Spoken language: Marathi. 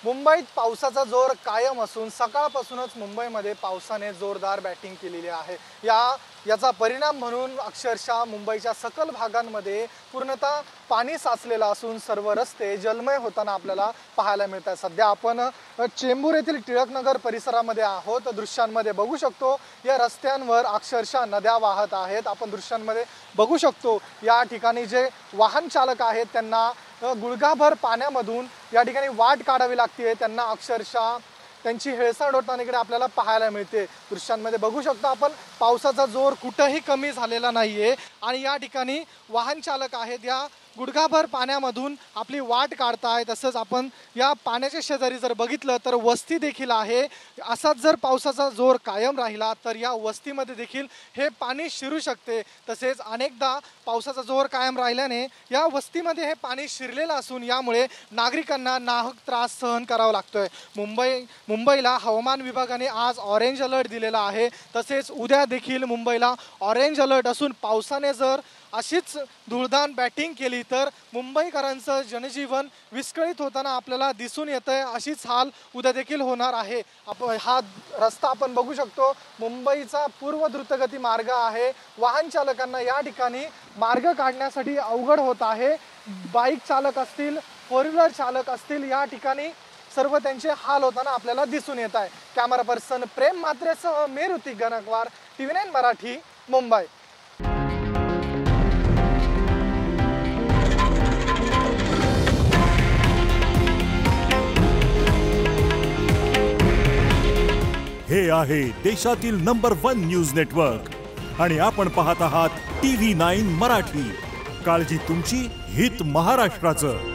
मुंबईत पावसाचा जोर कायम असून सकाळपासूनच मुंबईमध्ये पावसाने जोरदार बॅटिंग केलेली आहे। याचा परिणाम म्हणून अक्षरशः मुंबईच्या सकल भागांमध्ये पूर्णतः पाणी साचलेलं असून सर्व रस्ते जलमय होताना आपल्याला पाहायला मिळतात। सध्या आपण चेंबूर येथील टिळकनगर परिसरामध्ये आहोत। दृश्यांमध्ये बघू शकतो या रस्त्यांवर अक्षरशः नद्या वाहत आहेत। आपण दृश्यांमध्ये बघू शकतो या ठिकाणी जे वाहन चालक आहेत त्यांना गुडघाभर पाण्यामधून या ठिकाणी वाट काढावी लागते। त्यांना अक्षरशः त्यांची हेळसांड होताना इकडे आपल्याला पाहायला मिळते। दृश्यांमध्ये बघू शकतो आपण पावसाचा जोर कुठेही कमी झालेला नाहीये आणि या ठिकाणी वाहन चालक आहेत या गुडघाभर पाण्यामधून आपली वाट काढतायत। तसंच आपण या पाण्याच्या शेजारी जर बघितलं तर वस्ती देखील आहे। असाच जर पावसाचा जोर कायम राहिला तर या वस्तीमध्ये देखील हे पाणी शिरू शकते। तसेच अनेकदा पावसाचा जोर कायम राहिल्याने या वस्तीमध्ये हे पाणी शिरलेलं असून यामुळे नागरिकांना नाहक त्रास सहन करावा लागतोय। मुंबईला हवामान विभागाने आज ऑरेंज अलर्ट दिलेला आहे। तसेच उद्या देखील मुंबईला ऑरेंज अलर्ट असून पावसाने जर अशीच धुळधाण बॅटिंग केली तर मुंबईकरांचं जनजीवन विस्कळीत होताना आपल्याला दिसून येतंय। अशीच हाल उद्या देखील होणार आहे। हा रस्ता आपण बघू शकतो मुंबईचा पूर्व द्रुतगती मार्ग आहे। वाहन चालकांना या ठिकाणी मार्ग काढण्यासाठी अवघड होत आहे। बाईक चालक असतील, फोर व्हीलर चालक असतील, या ठिकाणी सर्व त्यांचे हाल होताना आपल्याला दिसून येत आहे। कॅमेरा पर्सन प्रेम म्हात्रेसह मी ऋतिक गणकवार, TV9 मराठी, मुंबई। हे आहे देशातील नंबर 1 न्यूज नेटवर्क आणि आपण पाहत आहात TV9 मराठी। काळजी तुमची, हित महाराष्ट्राचं।